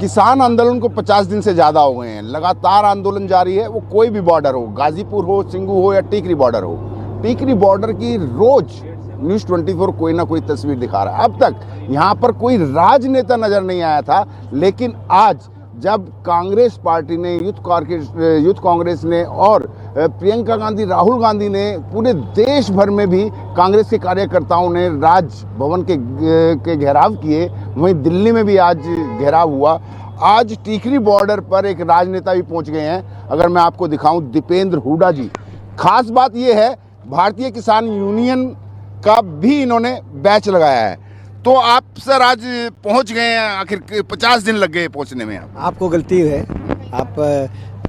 किसान आंदोलन को 50 दिन से ज़्यादा हो गए हैं, लगातार आंदोलन जारी है। वो कोई भी बॉर्डर हो, गाजीपुर हो, सिंगू हो या टीकरी बॉर्डर हो, टीकरी बॉर्डर की रोज न्यूज़ 24 कोई ना कोई तस्वीर दिखा रहा है। अब तक यहाँ पर कोई राजनेता नजर नहीं आया था, लेकिन आज जब कांग्रेस पार्टी ने, यूथ कांग्रेस ने और प्रियंका गांधी, राहुल गांधी ने, पूरे देश भर में भी कांग्रेस के कार्यकर्ताओं ने राजभवन के घेराव किए, वहीं दिल्ली में भी आज घेराव हुआ। आज टीकरी बॉर्डर पर एक राजनेता भी पहुंच गए हैं। अगर मैं आपको दिखाऊं, दीपेंद्र हुड्डा जी। खास बात यह है, भारतीय किसान यूनियन का भी इन्होंने बैच लगाया है। तो आप सर आज पहुंच गए हैं, आखिर 50 दिन लग गए पहुंचने में। आपको गलती है।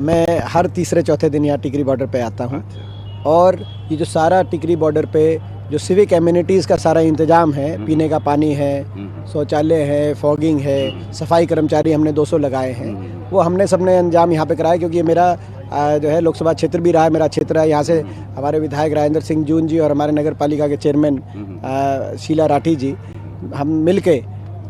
मैं हर तीसरे चौथे दिन यहाँ टिकरी बॉर्डर पे आता हूँ, और ये जो सारा टिकरी बॉर्डर पे जो सिविक एम्यूनिटीज़ का सारा इंतजाम है, पीने का पानी है, शौचालय है, फॉगिंग है, सफाई कर्मचारी हमने 200 लगाए हैं, वो हमने सबने इंतजाम यहाँ पे कराया। क्योंकि ये मेरा जो है लोकसभा क्षेत्र भी रहा है, मेरा क्षेत्र है। यहाँ से हमारे विधायक राजेंद्र सिंह जून जी और हमारे नगर पालिका के चेयरमैन शीला राठी जी, हम मिलके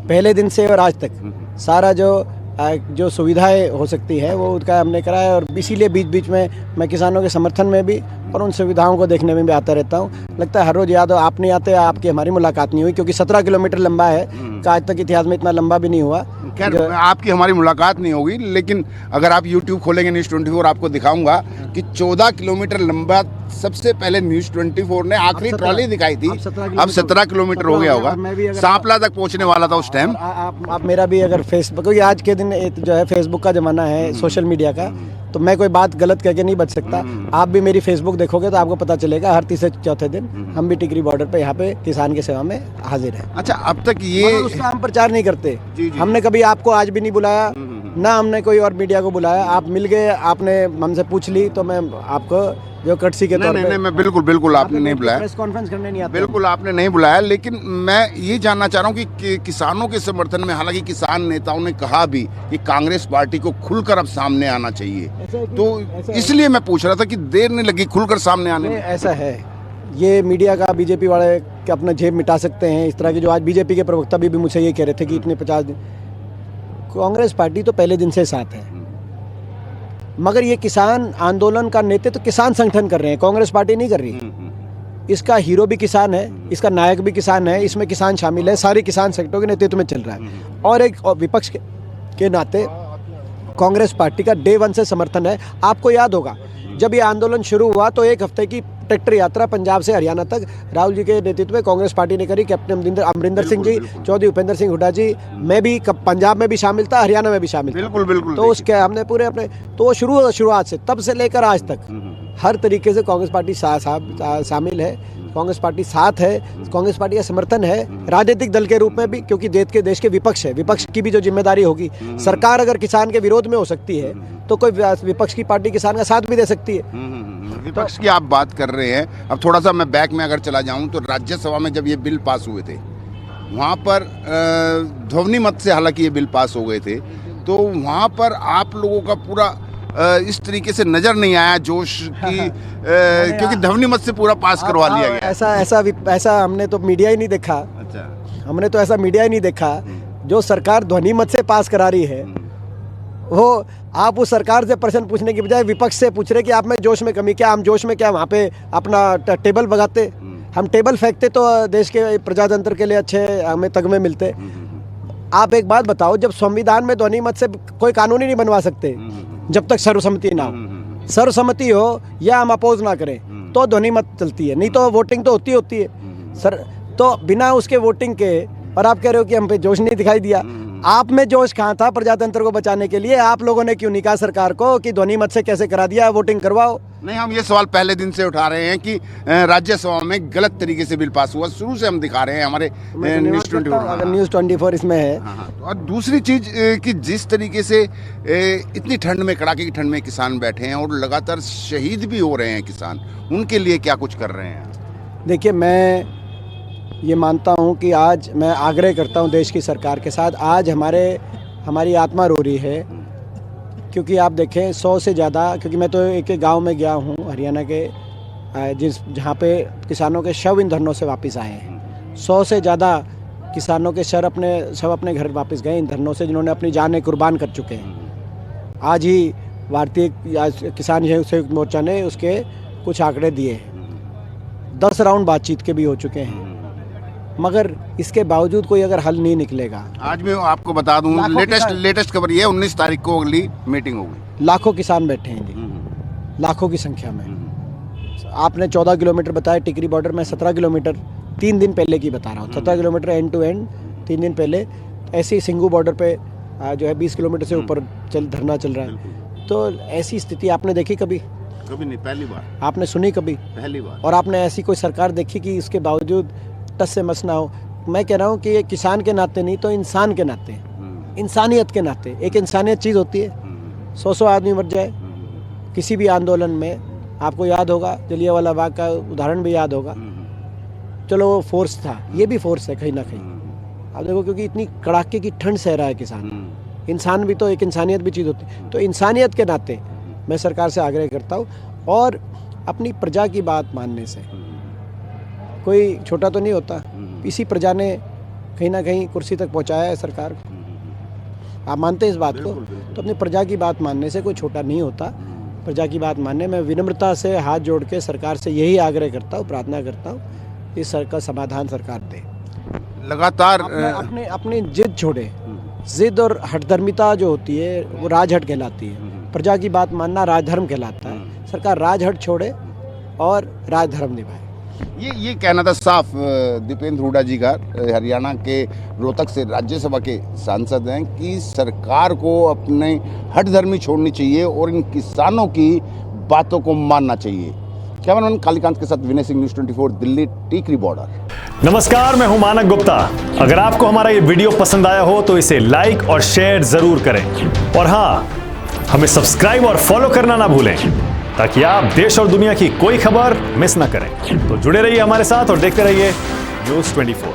पहले दिन से और आज तक सारा जो सुविधाएं हो सकती है वो उसका हमने कराया। और इसीलिए बीच बीच में मैं किसानों के समर्थन में भी और उन सुविधाओं को देखने में भी आता रहता हूँ। लगता है हर रोज़ याद हो, आप नहीं आते, आपकी हमारी मुलाकात नहीं हुई, क्योंकि 17 किलोमीटर लंबा है, का आज तक इतिहास में इतना लंबा भी नहीं हुआ। खैर, आपकी हमारी मुलाकात नहीं होगी, लेकिन अगर आप YouTube खोलेंगे न्यूज़ 24, आपको दिखाऊंगा कि 14 किलोमीटर लंबा सबसे पहले न्यूज़ 24 ने आखिरी ट्रॉली दिखाई थी। अब 17 किलोमीटर हो गया होगा। सांपला तक पहुंचने वाला था उस टाइम। आप मेरा भी अगर फेसबुक, क्योंकि आज के दिन जो है फेसबुक का जमाना है, सोशल मीडिया का, तो मैं कोई बात गलत करके नहीं बच सकता। आप भी मेरी फेसबुक देखोगे तो आपको पता चलेगा, हर तीसरे चौथे दिन हम भी टिकरी बॉर्डर पे यहाँ पे किसान की सेवा में हाजिर हैं। अच्छा, अब तक ये उसका हम प्रचार नहीं करते। जी। हमने कभी आपको आज भी नहीं बुलाया, ना हमने कोई और मीडिया को बुलाया। आप मिल गए, आपने हमसे पूछ ली, तो मैं आपको जो कटसी के तौर पे, नहीं, मैं बिल्कुल आपने नहीं बुलाया, प्रेस कॉन्फ्रेंस करने नहीं आता, बिल्कुल आपने नहीं बुलाया। लेकिन मैं ये जानना चाह रहा हूँ कि किसानों के समर्थन में, हालांकि किसान नेताओं ने कहा भी कि कांग्रेस पार्टी को खुलकर अब सामने आना चाहिए, तो इसलिए मैं पूछ रहा था कि देर नहीं लगी खुलकर सामने आने में। ऐसा है, ये मीडिया का बीजेपी वाले कि अपना जेब मिटा सकते हैं इस तरह की, जो आज बीजेपी के प्रवक्ता भी मुझसे ये कह रहे थे कि इतने 50 दिन। कांग्रेस पार्टी तो पहले दिन से साथ है, मगर ये किसान आंदोलन का नेतृत्व तो किसान संगठन कर रहे हैं, कांग्रेस पार्टी नहीं कर रही। इसका हीरो भी किसान है, इसका नायक भी किसान है, इसमें किसान शामिल है, सारे किसान सेक्टर के नेतृत्व में चल रहा है। और एक विपक्ष के नाते कांग्रेस पार्टी का डे 1 से समर्थन है। आपको याद होगा, जब ये आंदोलन शुरू हुआ तो 1 हफ्ते की ट्रैक्टर यात्रा पंजाब से हरियाणा तक राहुल जी के नेतृत्व में कांग्रेस पार्टी ने करी। कैप्टन अमरिंदर सिंह जी, चौधरी उपेंद्र सिंह हुड्डा जी, मैं भी पंजाब में भी शामिल था, हरियाणा में भी शामिल था। बिल्कुल। तो उसके हमने पूरे अपने, तो वो शुरुआत से, तब से लेकर आज तक हर तरीके से कांग्रेस पार्टी शामिल है, कांग्रेस पार्टी साथ है, कांग्रेस पार्टी का समर्थन है राजनीतिक दल के रूप में भी। क्योंकि देश के विपक्ष है, विपक्ष की भी जो जिम्मेदारी होगी, सरकार अगर किसान के विरोध में हो सकती है तो कोई विपक्ष की पार्टी किसान का साथ भी दे सकती है। विपक्ष की आप बात कर रहे हैं। अब थोड़ा सा मैं बैक में अगर चला जाऊं तो राज्यसभा में जब ये बिल पास हुए थे, वहाँ पर ध्वनि मत से हालांकि ये बिल पास हो गए थे, तो वहाँ पर आप लोगों का पूरा इस तरीके से नजर नहीं आया जोश की, क्योंकि ध्वनि मत से पूरा पास करवा लिया गया। ऐसा हमने तो मीडिया ही नहीं देखा। अच्छा, हमने तो ऐसा मीडिया ही नहीं देखा। जो सरकार ध्वनि मत से पास करा रही है, वो आप उस सरकार से प्रश्न पूछने की बजाय विपक्ष से पूछ रहे कि आप में जोश में कमी क्या, हम जोश में क्या वहाँ पे अपना टेबल भगाते, हम टेबल फेंकते तो देश के प्रजातंत्र के लिए अच्छे हमें तगमे मिलते। आप एक बात बताओ, जब संविधान में ध्वनि मत से कोई कानून ही नहीं बनवा सकते जब तक सर्वसम्मति ना हो। सर्वसम्मति हो या हम अपोज ना करें तो ध्वनि मत चलती है, नहीं तो वोटिंग तो होती है सर। तो बिना उसके वोटिंग के, और आप कह रहे हो कि हम पे जोश नहीं दिखाई दिया। आप में जोश कहाँ था प्रजातंत्र को बचाने के लिए? आप लोगों ने क्यों नहीं कहा सरकार को कि ध्वनि मत से कैसे करा दिया, वोटिंग करवाओ? नहीं, हम ये सवाल पहले दिन से उठा रहे हैं कि राज्यसभा में गलत तरीके से बिल पास हुआ, शुरू से हम दिखा रहे हैं हमारे न्यूज़ 24 इसमें है। और दूसरी चीज कि जिस तरीके से इतनी ठंड में, कड़ाके की ठंड में किसान बैठे हैं और लगातार शहीद भी हो रहे हैं किसान, उनके लिए क्या कुछ कर रहे हैं? देखिए, मैं ये मानता हूँ कि आज मैं आग्रह करता हूँ देश की सरकार के साथ, आज हमारी आत्मा रो रही है। क्योंकि आप देखें 100 से ज़्यादा, क्योंकि मैं तो एक गांव में गया हूँ हरियाणा के, जहाँ पे किसानों के शव इन धरनों से वापस आए हैं। 100 से ज़्यादा किसानों के सब अपने घर वापस गए इन धरनों से, जिन्होंने अपनी जानें कुर्बान कर चुके हैं। आज ही भारतीय किसान संयुक्त मोर्चा ने उसके कुछ आंकड़े दिए हैं। 10 राउंड बातचीत के भी हो चुके हैं, मगर इसके बावजूद कोई अगर हल नहीं निकलेगा। आज मैं आपको बता दूं, लेटेस्ट खबर ये है, 19 तारीख को अगली मीटिंग होगी। लाखों किसान बैठे हैं जी, लाखों की संख्या में। आपने 14 किलोमीटर बताया टिकरी बॉर्डर, में 17 किलोमीटर 3 दिन पहले की बता रहा हूँ। 17 किलोमीटर एंड टू एंड 3 दिन पहले। ऐसे ही सिंगू बॉर्डर पे जो है 20 किलोमीटर से ऊपर धरना चल रहा है। तो ऐसी स्थिति आपने देखी कभी? कभी नहीं, पहली बार। आपने सुनी कभी? पहली बार। और आपने ऐसी कोई सरकार देखी कि इसके बावजूद टस से मस ना हो? मैं कह रहा हूँ कि ये किसान के नाते नहीं तो इंसान के नाते, इंसानियत के नाते, एक इंसानियत चीज़ होती है। 100 आदमी मर जाए किसी भी आंदोलन में, आपको याद होगा जलियांवाला बाग का उदाहरण भी याद होगा। चलो वो फोर्स था, ये भी फोर्स है कहीं ना कहीं। आप देखो, क्योंकि इतनी कड़ाके की ठंड सह रहा है किसान। इंसान भी तो एक इंसानियत भी चीज़ होती है। तो इंसानियत के नाते मैं सरकार से आग्रह करता हूँ, और अपनी प्रजा की बात मानने से कोई छोटा तो नहीं होता। इसी प्रजा ने कहीं ना कहीं कुर्सी तक पहुँचाया है सरकार को। आप मानते हैं इस बात को? तो अपनी प्रजा की बात मानने से कोई छोटा नहीं होता। प्रजा की बात मानने में विनम्रता से हाथ जोड़ के सरकार से यही आग्रह करता हूँ, प्रार्थना करता हूँ, इस का समाधान सरकार दे। लगातार अपनी जिद छोड़े। जिद और हठधर्मिता जो होती है वो राजहट कहलाती है। प्रजा की बात मानना राजधर्म कहलाता है। सरकार राजहट छोड़े और राजधर्म निभाए। ये कहना था साफ दीपेंद्र हुड्डा जी का, हरियाणा के रोहतक से राज्यसभा के सांसद हैं, कि सरकार को अपने हठधर्मी छोड़नी चाहिए और इन किसानों की बातों को मानना चाहिए। कैमरामैन कालीकांत के साथ विनय सिंह, न्यूज़ 24 दिल्ली, टीकरी बॉर्डर। नमस्कार, मैं हूं मानक गुप्ता। अगर आपको हमारा ये वीडियो पसंद आया हो तो इसे लाइक और शेयर जरूर करें, और हाँ, हमें सब्सक्राइब और फॉलो करना ना भूलें, ताकि आप देश और दुनिया की कोई खबर मिस ना करें। तो जुड़े रहिए हमारे साथ और देखते रहिए न्यूज़ 24।